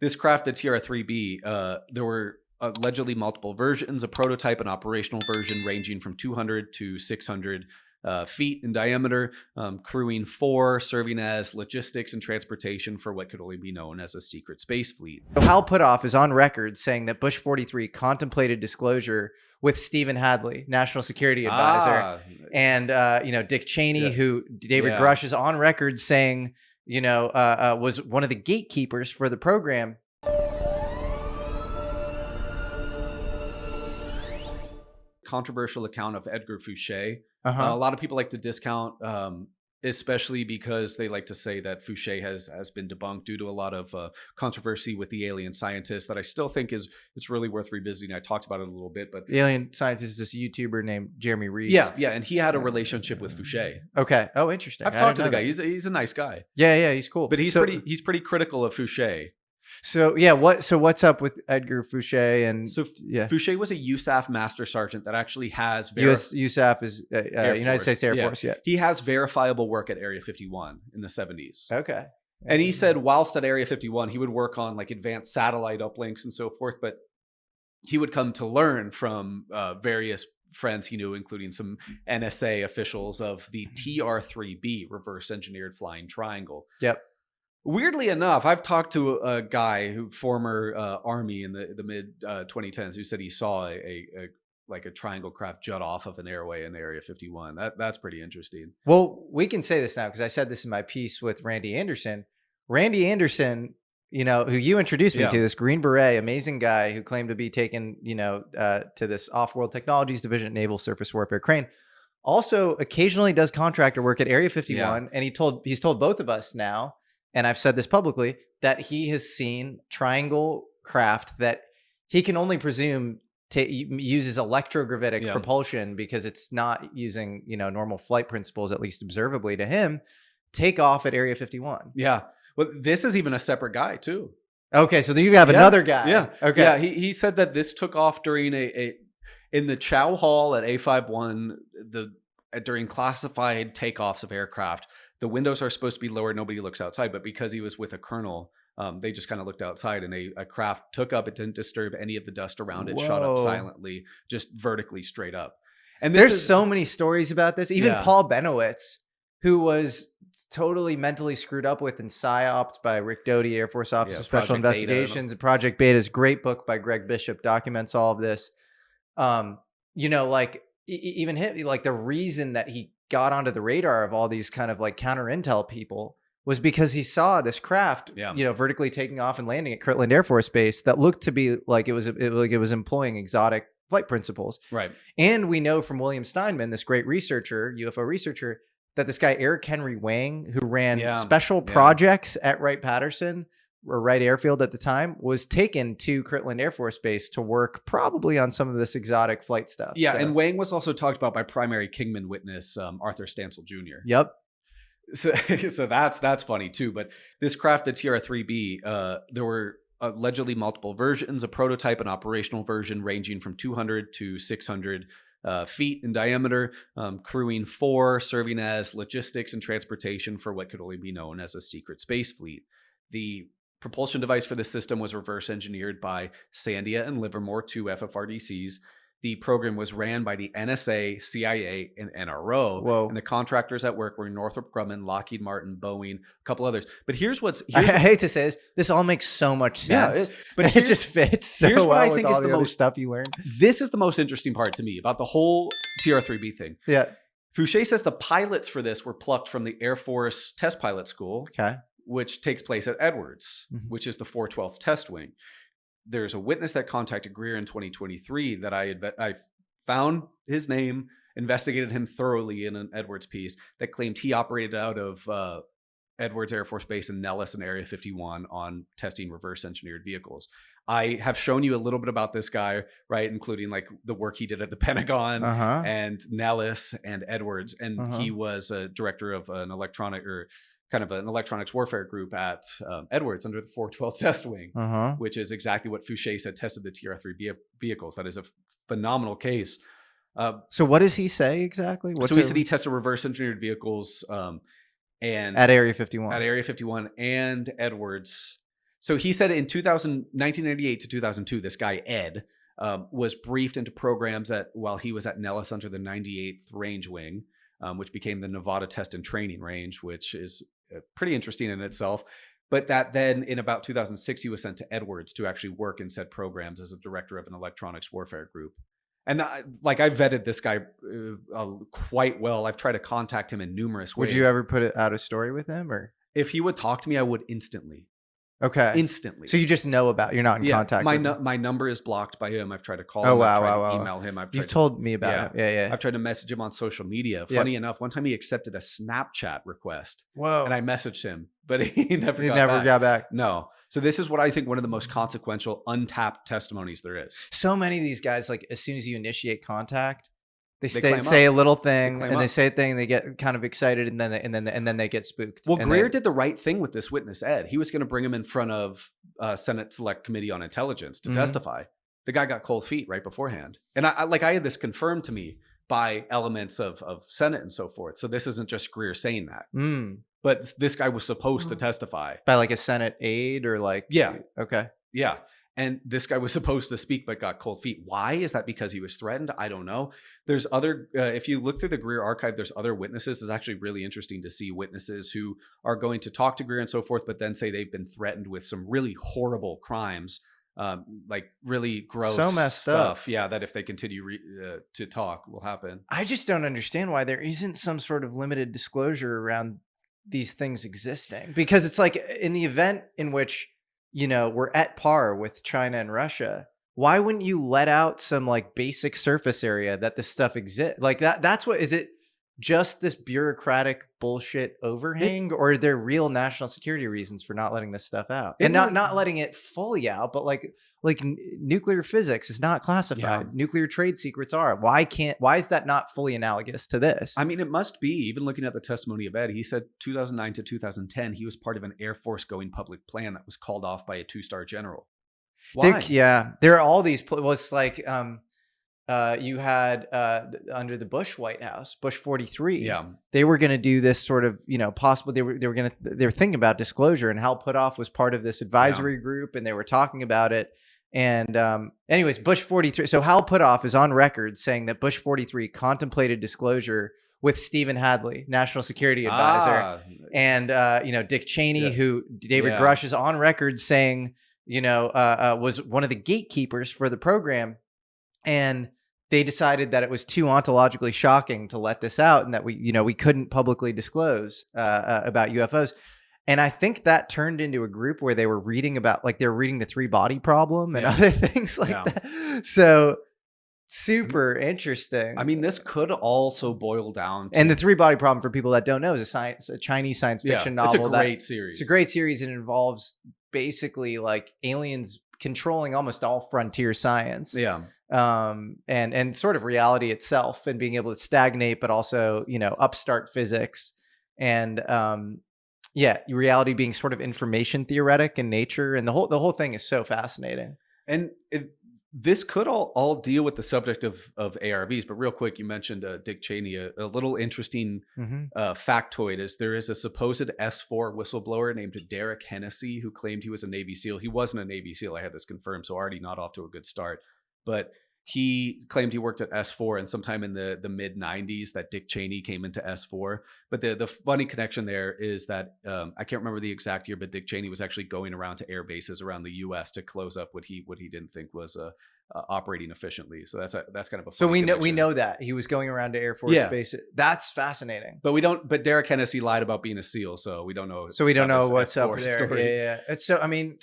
This craft, the TR-3B, there were allegedly multiple versions, a prototype, an operational version ranging from 200 to 600 feet in diameter, crewing 4, serving as logistics and transportation for what could only be known as a secret space fleet. So Hal Puthoff is on record saying that Bush 43 contemplated disclosure with Stephen Hadley, National Security Advisor, and Dick Cheney, who David Grush is on record saying was one of the gatekeepers for the program. Controversial account of Edgar Fouche. A lot of people like to discount, especially because they like to say that Fouche has been debunked due to a lot of controversy with the alien scientist that I still think it's really worth revisiting. I talked about it a little bit, but the alien scientist is this YouTuber named Jeremy Reeves. Yeah, and he had a relationship with Fouche. Okay. Oh, interesting. I've talked to the guy. He's a nice guy. Yeah, he's cool. But he's pretty critical of Fouche. So yeah, what's up with Edgar Fouche? And Fouche was a USAF master sergeant that actually has USAF is United States Air Force. Yeah, he has verifiable work at Area 51 in the 70s. Okay, and he said whilst at Area 51, he would work on like advanced satellite uplinks and so forth, but he would come to learn from various friends he knew, including some NSA officials, of the TR-3B reverse engineered flying triangle. Yep. Weirdly enough, I've talked to a guy former Army in the mid 2010s, who said he saw a triangle craft jut off of an airway in Area 51. That's pretty interesting. Well, we can say this now because I said this in my piece with Randy Anderson. Randy Anderson, who you introduced me to, this Green Beret, amazing guy who claimed to be taken, to this Off-World Technologies Division at Naval Surface Warfare Crane. Also, occasionally does contractor work at Area 51, and he's told both of us now, and I've said this publicly, that he has seen triangle craft that he can only presume uses electrogravitic propulsion because it's not using, normal flight principles, at least observably to him, take off at Area 51. Yeah. Well, this is even a separate guy too. Okay. So then you have another guy. Yeah. Okay. Yeah. He said that this took off during in the Chow Hall at A51, during classified takeoffs of aircraft. The windows are supposed to be lowered. Nobody looks outside, but because he was with a colonel, they just kind of looked outside, and a craft took up. It didn't disturb any of the dust around it. Shot up silently, just vertically straight up. And there's so many stories about this. Even Paul Benowitz, who was totally mentally screwed up with and psyoped by Rick Doty, Air Force Office of Special Investigations. And Project Beta's great book by Greg Bishop documents all of this. Even him, like the reason that he got onto the radar of all these kind of like counter intel people was because he saw this craft, vertically taking off and landing at Kirtland Air Force Base that looked to be like it was employing exotic flight principles. Right. And we know from William Steinman, this great researcher, UFO researcher, that this guy Eric Henry Wang, who ran special projects at Wright-Patterson or Wright Airfield at the time, was taken to Kirtland Air Force Base to work probably on some of this exotic flight stuff. Yeah, and Wang was also talked about by primary Kingman witness Arthur Stancil Jr. Yep. So that's funny too. But this craft, the TR-3B, there were allegedly multiple versions, a prototype, an operational version ranging from 200 to 600 feet in diameter, crewing 4, serving as logistics and transportation for what could only be known as a secret space fleet. The propulsion device for the system was reverse engineered by Sandia and Livermore, 2 FFRDCs. The program was ran by the NSA, CIA, and NRO. Whoa. And the contractors at work were Northrop Grumman, Lockheed Martin, Boeing, a couple others. But here's I hate to say this all makes so much sense. But it just fits so well with all the other stuff you learned. This is the most interesting part to me about the whole TR-3B thing. Yeah. Fouche says the pilots for this were plucked from the Air Force Test Pilot School. Okay. Which takes place at Edwards, which is the 412th Test Wing. There's a witness that contacted Greer in 2023 that I found his name, investigated him thoroughly in an Edwards piece that claimed he operated out of Edwards Air Force Base in Nellis and Area 51 on testing reverse engineered vehicles. I have shown you a little bit about this guy, right? Including like the work he did at the Pentagon and Nellis and Edwards. And he was a director of an electronics warfare group at Edwards under the 412th Test Wing, which is exactly what Fouche said tested the TR-3B vehicles. That is a phenomenal case. So what does he say exactly? He said he tested reverse engineered vehicles and at Area 51. At Area 51 and Edwards. So he said in 1998 to 2002, this guy, Ed, was briefed into programs while he was at Nellis under the 98th Range Wing, which became the Nevada Test and Training Range, which is pretty interesting in itself. But that then in about 2006, he was sent to Edwards to actually work in said programs as a director of an electronics warfare group. And I vetted this guy quite well. I've tried to contact him in numerous ways. Would you ever put it out a story with him, or if he would talk to me, I would instantly. Okay. Instantly. So you just know about, you're not in contact with him. My number is blocked by him. I've tried to call him. I've tried to email him. You've told me about him. Yeah. I've tried to message him on social media. Funny enough, one time he accepted a Snapchat request. Whoa. And I messaged him, but he never got back. No. So this is what I think one of the most consequential, untapped testimonies there is. So many of these guys, like as soon as you initiate contact, they say a little thing, and they say a thing, they get kind of excited, and then they get spooked. Well, Greer did the right thing with this witness, Ed. He was going to bring him in front of Senate Select Committee on Intelligence to testify. The guy got cold feet right beforehand, and I had this confirmed to me by elements of Senate and so forth. So this isn't just Greer saying that, but this guy was supposed to testify by like a Senate aide or like okay. Yeah. And this guy was supposed to speak, but got cold feet. Why? Is that because he was threatened? I don't know. There's other, if you look through the Greer archive, there's other witnesses. It's actually really interesting to see witnesses who are going to talk to Greer and so forth, but then say they've been threatened with some really horrible crimes, like really gross so messed stuff. Up. Yeah, that if they continue to talk will happen. I just don't understand why there isn't some sort of limited disclosure around these things existing. Because it's like in the event in which, we're at par with China and Russia, why wouldn't you let out some like basic surface area that this stuff exists? Like that's what, is it just this bureaucratic bullshit overhang, or are there real national security reasons for not letting this stuff out? And not letting it fully out, but like nuclear physics is not classified. Yeah. Nuclear trade secrets are. Why is that not fully analogous to this? I mean, it must be. Even looking at the testimony of Ed, he said 2009 to 2010, he was part of an Air Force going public plan that was called off by a 2-star general. Why? There are all these. Well, it's like you had under the Bush White House, Bush 43. Yeah, they were going to do this sort of, possible. They were thinking about disclosure, and Hal Puthoff was part of this advisory group, and they were talking about it. And anyways, Bush 43. So Hal Puthoff is on record saying that Bush 43 contemplated disclosure with Stephen Hadley, National Security Advisor, and Dick Cheney, who David Grush is on record saying, was one of the gatekeepers for the program. And they decided that it was too ontologically shocking to let this out, and that we couldn't publicly disclose about UFOs. And I think that turned into a group where they were reading about, like, they're reading the 3-body problem and other things like that. So super interesting. I mean, this could also boil down to, and the 3-body problem, for people that don't know, is a Chinese science fiction novel. It's a great series. It's a great series, and it involves basically like aliens controlling almost all frontier science. Yeah. And sort of reality itself, and being able to stagnate, but also, upstart physics, and reality being sort of information theoretic in nature, and the whole thing is so fascinating. And this could all deal with the subject of ARVs, but real quick, you mentioned Dick Cheney. A little interesting factoid is there is a supposed S4 whistleblower named Derek Hennessy who claimed he was a Navy SEAL. He wasn't a Navy SEAL. I had this confirmed, so already not off to a good start. But he claimed he worked at S4, and sometime in the mid 90s that Dick Cheney came into S4. But the funny connection there is that I can't remember the exact year, but Dick Cheney was actually going around to air bases around the U.S. to close up what he didn't think was operating efficiently. So that's kind of a so we know that he was going around to Air Force bases. That's fascinating. But we don't. But Derek Hennessy lied about being a SEAL, so we don't know. So we don't know what's up there. Story. Yeah. It's so. I mean,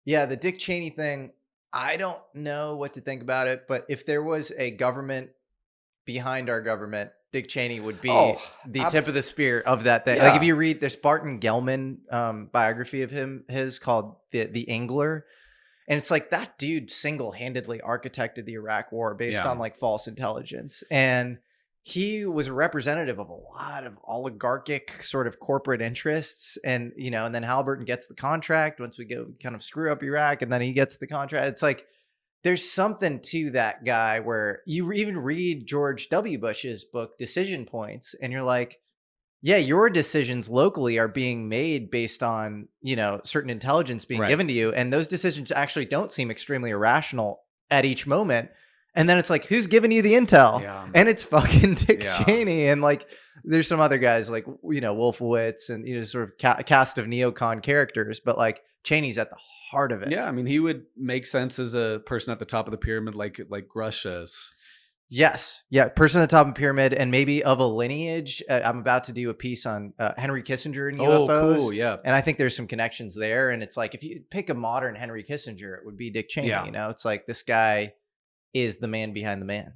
the Dick Cheney thing, I don't know what to think about it, but if there was a government behind our government, Dick Cheney would be the tip of the spear of that thing. Like if you read this Barton Gellman biography of his called The Angler, and it's like that dude single-handedly architected the Iraq War based on like false intelligence, and he was a representative of a lot of oligarchic sort of corporate interests. And, and then Halliburton gets the contract once we go kind of screw up Iraq, and then he gets the contract. It's like, there's something to that guy where you even read George W. Bush's book, Decision Points, and you're like, Yeah, your decisions locally are being made based on, certain intelligence being given to you. And those decisions actually don't seem extremely irrational at each moment. And then it's like, who's giving you the intel? Yeah. And it's fucking Dick Cheney. And like, there's some other guys like, Wolfowitz and, sort of cast of neocon characters. But like, Cheney's at the heart of it. Yeah. I mean, he would make sense as a person at the top of the pyramid, like Rush says. Yes. Yeah. Person at the top of the pyramid and maybe of a lineage. I'm about to do a piece on Henry Kissinger and UFOs. Cool. Yeah. And I think there's some connections there. And it's like, if you pick a modern Henry Kissinger, it would be Dick Cheney. It's like, this guy is the man behind the man.